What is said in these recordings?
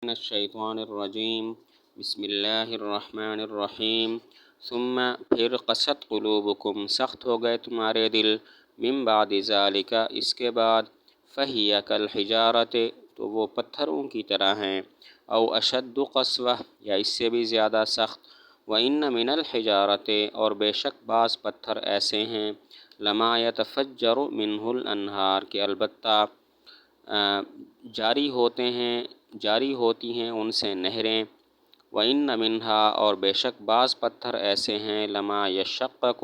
من الشیطان الرجیم بسم اللہ الرحمن الرحیم ثم پھر قست قلوبکم سخت ہو گئے تمہارے دل من بعد ذالک اس کے بعد فہی کالحجارۃ تو وہ پتھروں کی طرح ہیں او اشد قسوہ یا اس سے بھی زیادہ سخت وان من الحجارۃ اور بے شک بعض پتھر ایسے ہیں لما یتفجر منہ الانہار کہ البتہ جاری ہوتی ہیں ان سے نہریں وَإِنَّ مِنْهَا اور بے شک بعض پتھر ایسے ہیں لما یشقق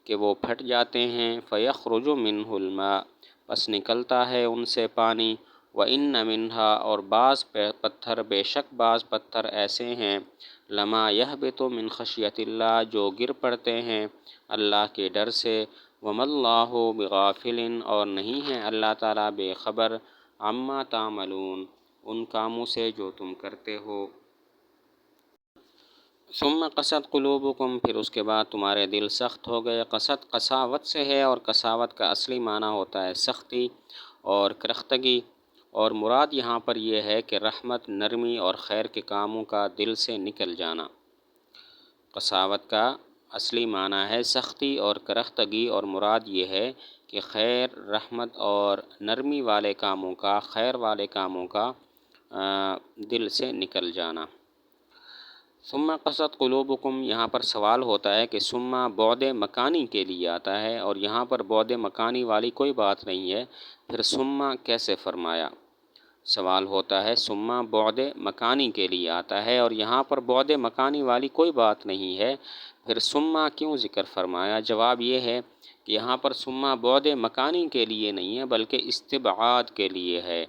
کہ وہ پھٹ جاتے ہیں فَيَخْرُجُ مِنْهُ الْمَاءُ پس نکلتا ہے ان سے پانی وَإِنَّ مِنْهَا اور بعض پتھر بے شک بعض پتھر ایسے ہیں لما يَهْبِطُ مِنْ خَشْيَةِ اللہ جو گر پڑتے ہیں اللہ کے ڈر سے وَمَا اللَّهُ بِغَافِلٍ اور نہیں ہے اللہ تعالیٰ بے خبر عما تعملون ان کاموں سے جو تم کرتے ہو ثم قست قلوبکم پھر اس کے بعد تمہارے دل سخت ہو گئے قست قساوت سے ہے اور قساوت کا اصلی معنی ہوتا ہے سختی اور کرختگی اور مراد یہاں پر یہ ہے کہ رحمت نرمی اور خیر کے کاموں کا دل سے نکل جانا قساوت کا اصلی معنی ہے سختی اور کرختگی اور مراد یہ ہے کہ خیر رحمت اور نرمی والے کاموں کا خیر والے کاموں کا دل سے نکل جانا ثم قست قلوبکم یہاں پر سوال ہوتا ہے کہ ثم بعد مکانی کے لیے آتا ہے اور یہاں پر بعد مکانی والی کوئی بات نہیں ہے پھر ثم کیسے فرمایا سوال ہوتا ہے ثم بعد مکانی کے لیے آتا ہے اور یہاں پر بعد مکانی والی کوئی بات نہیں ہے پھر ثم کیوں ذکر فرمایا جواب یہ ہے کہ یہاں پر ثم بعد مکانی کے لیے نہیں ہے بلکہ استبعاد کے لیے ہے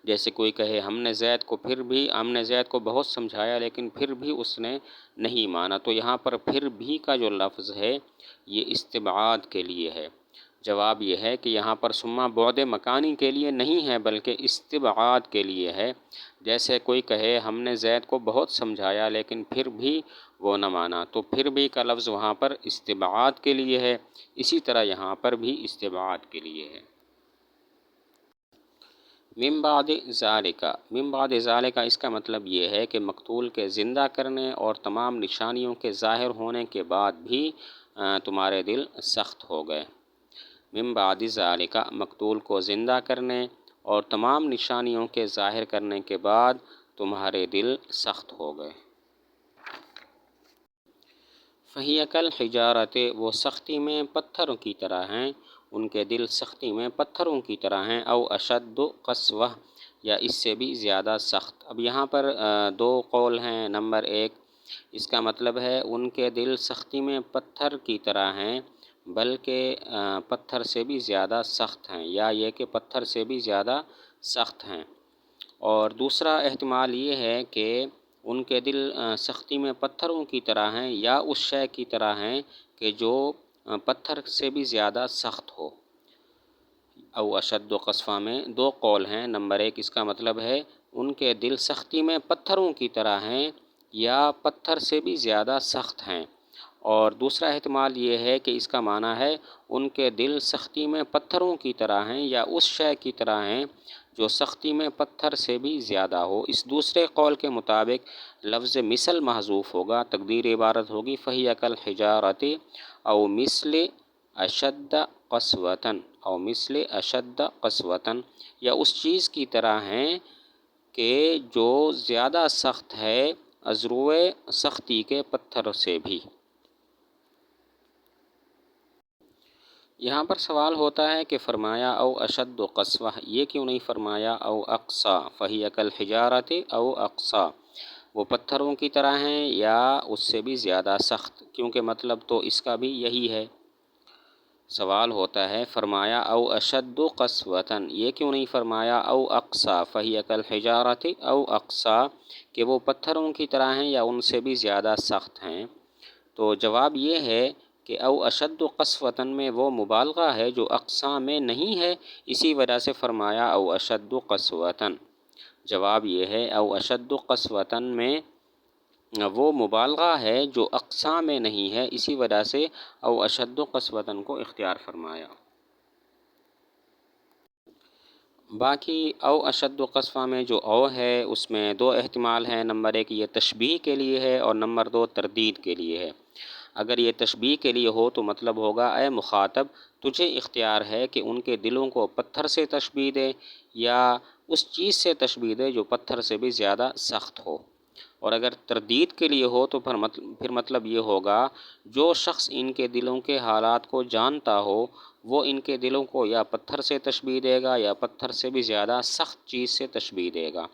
جیسے کوئی کہے ہم نے زید کو بہت سمجھایا لیکن پھر بھی اس نے نہیں مانا تو یہاں پر پھر بھی کا جو لفظ ہے یہ استبعاد کے لیے ہے جواب یہ ہے کہ یہاں پر ثم بعد مکانی کے لیے نہیں ہے بلکہ استبعاد کے لیے ہے جیسے کوئی کہے ہم نے زید کو بہت سمجھایا لیکن پھر بھی وہ نہ مانا تو پھر بھی کا لفظ وہاں پر استبعاد کے لیے ہے اسی طرح یہاں پر بھی استبعاد کے لیے ہے من بعد ذالک اس کا مطلب یہ ہے کہ مقتول کے زندہ کرنے اور تمام نشانیوں کے ظاہر ہونے کے بعد بھی تمہارے دل سخت ہو گئے من بعد ذالک مقتول کو زندہ کرنے اور تمام نشانیوں کے ظاہر کرنے کے بعد تمہارے دل سخت ہو گئے فہی کالحجارۃ وہ سختی میں پتھروں کی طرح ہیں ان کے دل سختی میں پتھروں کی طرح ہیں او اشد قسوہ یا اس سے بھی زیادہ سخت اب یہاں پر دو قول ہیں نمبر ایک اس کا مطلب ہے ان کے دل سختی میں پتھر کی طرح ہیں بلکہ پتھر سے بھی زیادہ سخت ہیں یا یہ کہ پتھر سے بھی زیادہ سخت ہیں اور دوسرا احتمال یہ ہے کہ ان کے دل سختی میں پتھروں کی طرح ہیں یا اس شے کی طرح ہیں کہ جو پتھر سے بھی زیادہ سخت ہو او اشد قسوہ میں دو قول ہیں نمبر ایک اس کا مطلب ہے ان کے دل سختی میں پتھروں کی طرح ہیں یا پتھر سے بھی زیادہ سخت ہیں اور دوسرا احتمال یہ ہے کہ اس کا معنی ہے ان کے دل سختی میں پتھروں کی طرح ہیں یا اس شے کی طرح ہیں جو سختی میں پتھر سے بھی زیادہ ہو اس دوسرے قول کے مطابق لفظ مثل محذوف ہوگا تقدیر عبارت ہوگی فہی کالحجارۃ او مثل اشد قسوتاً او مثل اشد قسوتاً یا اس چیز کی طرح ہیں کہ جو زیادہ سخت ہے ازروِ سختی کے پتھر سے بھی یہاں پر سوال ہوتا ہے کہ فرمایا او اشد قسوہ یہ کیوں نہیں فرمایا او اقصی فہی کالحجارۃ او اقصی وہ پتھروں کی طرح ہیں یا اس سے بھی زیادہ سخت کیونکہ مطلب تو اس کا بھی یہی ہے سوال ہوتا ہے فرمایا او اشد قسوتاً یہ کیوں نہیں فرمایا او اقصی فہی کالحجارۃ او اقصی کہ وہ پتھروں کی طرح ہیں یا ان سے بھی زیادہ سخت ہیں تو جواب یہ ہے کہ او اشد قسوتاً میں وہ مبالغہ ہے جو اقصی میں نہیں ہے اسی وجہ سے فرمایا او اشد قسوتاً جواب یہ ہے او اشد قسوتاً میں وہ مبالغہ ہے جو اقصی میں نہیں ہے اسی وجہ سے او اشد قسوتاً کو اختیار فرمایا باقی او اشد قصفہ میں جو او ہے اس میں دو احتمال ہیں، نمبر ایک یہ تشبیہ کے لیے ہے اور نمبر دو تردید کے لیے ہے۔ اگر یہ تشبیہ کے لیے ہو تو مطلب ہوگا اے مخاطب تجھے اختیار ہے کہ ان کے دلوں کو پتھر سے تشبیہ دے یا اس چیز سے تشبیہ دے جو پتھر سے بھی زیادہ سخت ہو۔ اور اگر تردید کے لیے ہو تو پھر مطلب یہ ہوگا جو شخص ان کے دلوں کے حالات کو جانتا ہو وہ ان کے دلوں کو یا پتھر سے تشبیہ دے گا یا پتھر سے بھی زیادہ سخت چیز سے تشبیہ دے گا۔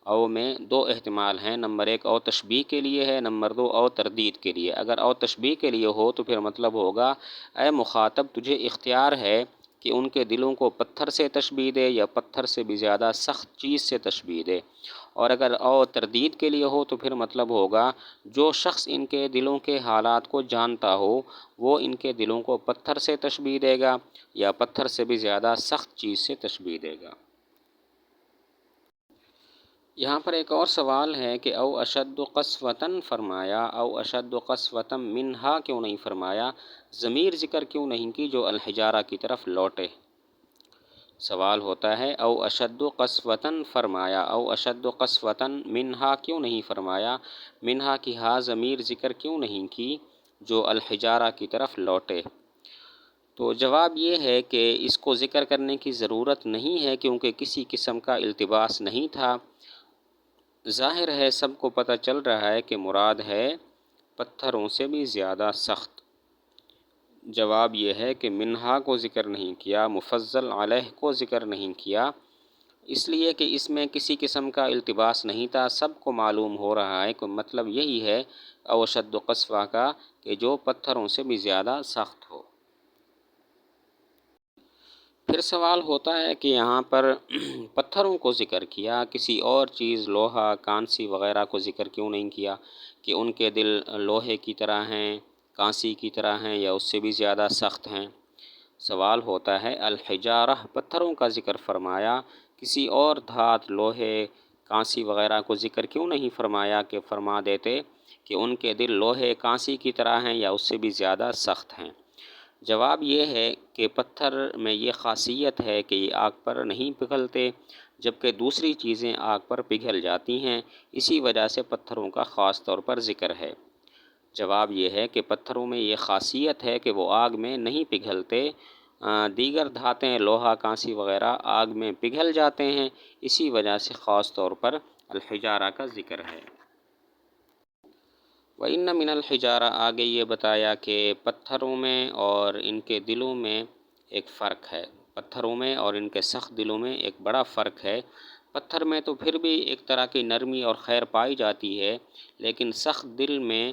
او میں دو احتمال ہیں، نمبر ایک او تشبیہ کے لیے ہے، نمبر دو او تردید کے لیے۔ اگر او تشبیہ کے لیے ہو تو پھر مطلب ہوگا اے مخاطب تجھے اختیار ہے کہ ان کے دلوں کو پتھر سے تشبیہ دے یا پتھر سے بھی زیادہ سخت چیز سے تشبیہ دے۔ اور اگر او تردید کے لیے ہو تو پھر مطلب ہوگا جو شخص ان کے دلوں کے حالات کو جانتا ہو وہ ان کے دلوں کو پتھر سے تشبیہ دے گا یا پتھر سے بھی زیادہ سخت چیز سے تشبیہ دے گا۔ یہاں پر ایک اور سوال ہے کہ او اشد قسوتاً فرمایا، او اشد قسوتاً منہا کیوں نہیں فرمایا، ضمیر ذکر کیوں نہیں کی جو الحجارہ کی طرف لوٹے۔ سوال ہوتا ہے او اشد قسوتاً فرمایا، او اشد قسوتاً منہا کیوں نہیں فرمایا، منہا کی ہا ضمیر ذکر کیوں نہیں کی جو الحجارہ کی طرف لوٹے۔ تو جواب یہ ہے کہ اس کو ذکر کرنے کی ضرورت نہیں ہے کیونکہ کسی قسم کا التباس نہیں تھا۔ ظاہر ہے سب کو پتہ چل رہا ہے کہ مراد ہے پتھروں سے بھی زیادہ سخت۔ جواب یہ ہے کہ منہا کو ذکر نہیں کیا، مفضل علیہ کو ذکر نہیں کیا، اس لیے کہ اس میں کسی قسم کا التباس نہیں تھا، سب کو معلوم ہو رہا ہے کہ مطلب یہی ہے او اشد قسوہ کا کہ جو پتھروں سے بھی زیادہ سخت ہو۔ پھر سوال ہوتا ہے کہ یہاں پر پتھروں کو ذکر کیا، کسی اور چیز لوہا کانسی وغیرہ کو ذکر کیوں نہیں کیا کہ ان کے دل لوہے کی طرح ہیں، کانسی کی طرح ہیں یا اس سے بھی زیادہ سخت ہیں۔ سوال ہوتا ہے الحجارہ پتھروں کا ذکر فرمایا، کسی اور دھات لوہے کانسی وغیرہ کو ذکر کیوں نہیں فرمایا کہ فرما دیتے کہ ان کے دل لوہے کانسی کی طرح ہیں یا اس سے بھی زیادہ سخت ہیں۔ جواب یہ ہے کہ پتھر میں یہ خاصیت ہے کہ یہ آگ پر نہیں پگھلتے جبکہ دوسری چیزیں آگ پر پگھل جاتی ہیں، اسی وجہ سے پتھروں کا خاص طور پر ذکر ہے۔ جواب یہ ہے کہ پتھروں میں یہ خاصیت ہے کہ وہ آگ میں نہیں پگھلتے، دیگر دھاتیں لوہا کانسی وغیرہ آگ میں پگھل جاتے ہیں، اسی وجہ سے خاص طور پر الحجارہ کا ذکر ہے۔ وَإِنَّ مِنَ الْحِجَارَةِ آگے یہ بتایا کہ پتھروں میں اور ان کے دلوں میں ایک فرق ہے، پتھروں میں اور ان کے سخت دلوں میں ایک بڑا فرق ہے۔ پتھر میں تو پھر بھی ایک طرح کی نرمی اور خیر پائی جاتی ہے لیکن سخت دل میں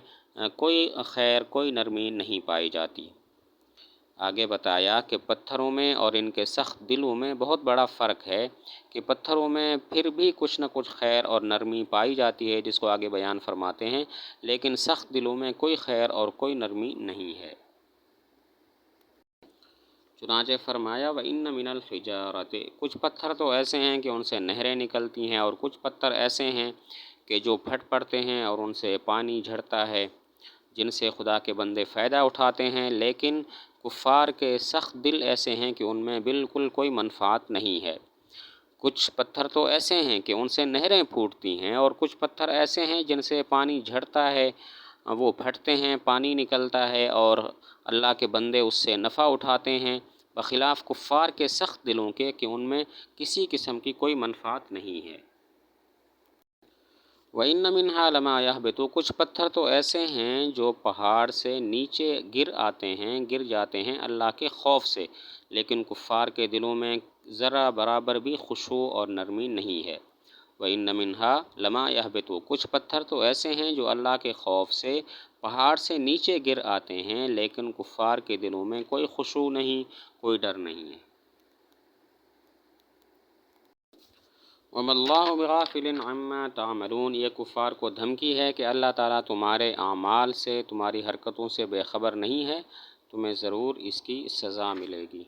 کوئی خیر کوئی نرمی نہیں پائی جاتی۔ آگے بتایا کہ پتھروں میں اور ان کے سخت دلوں میں بہت بڑا فرق ہے کہ پتھروں میں پھر بھی کچھ نہ کچھ خیر اور نرمی پائی جاتی ہے جس کو آگے بیان فرماتے ہیں، لیکن سخت دلوں میں کوئی خیر اور کوئی نرمی نہیں ہے۔ چنانچہ فرمایا وَإِنَّ مِنَ الْحِجَارَةِ کچھ پتھر تو ایسے ہیں کہ ان سے نہریں نکلتی ہیں اور کچھ پتھر ایسے ہیں کہ جو پھٹ پڑتے ہیں اور ان سے پانی جھڑتا ہے، جن سے خدا کے بندے فائدہ اٹھاتے ہیں، لیکن کفار کے سخت دل ایسے ہیں کہ ان میں بالکل کوئی منفعت نہیں ہے۔ کچھ پتھر تو ایسے ہیں کہ ان سے نہریں پھوٹتی ہیں اور کچھ پتھر ایسے ہیں جن سے پانی جھڑتا ہے، وہ پھٹتے ہیں، پانی نکلتا ہے اور اللہ کے بندے اس سے نفع اٹھاتے ہیں، بخلاف کفار کے سخت دلوں کے کہ ان میں کسی قسم کی کوئی منفعت نہیں ہے۔ وَإِنَّ مِنْهَا لَمَا يَهْبِطُ کچھ پتھر تو ایسے ہیں جو پہاڑ سے نیچے گر آتے ہیں، گر جاتے ہیں اللہ کے خوف سے، لیکن کفار کے دلوں میں ذرا برابر بھی خشوع اور نرمی نہیں ہے۔ وَإِنَّ مِنْهَا لَمَا يَهْبِطُ کچھ پتھر تو ایسے ہیں جو اللہ کے خوف سے پہاڑ سے نیچے گر آتے ہیں لیکن کفار کے دلوں میں کوئی خشوع نہیں، کوئی ڈر نہیں ہے۔ وَمَا اللَّهُ بِغَافِلٍ عَمَّا تَعْمَلُونَ یہ کفار کو دھمکی ہے کہ اللہ تعالیٰ تمہارے اعمال سے، تمہاری حرکتوں سے بے خبر نہیں ہے، تمہیں ضرور اس کی سزا ملے گی۔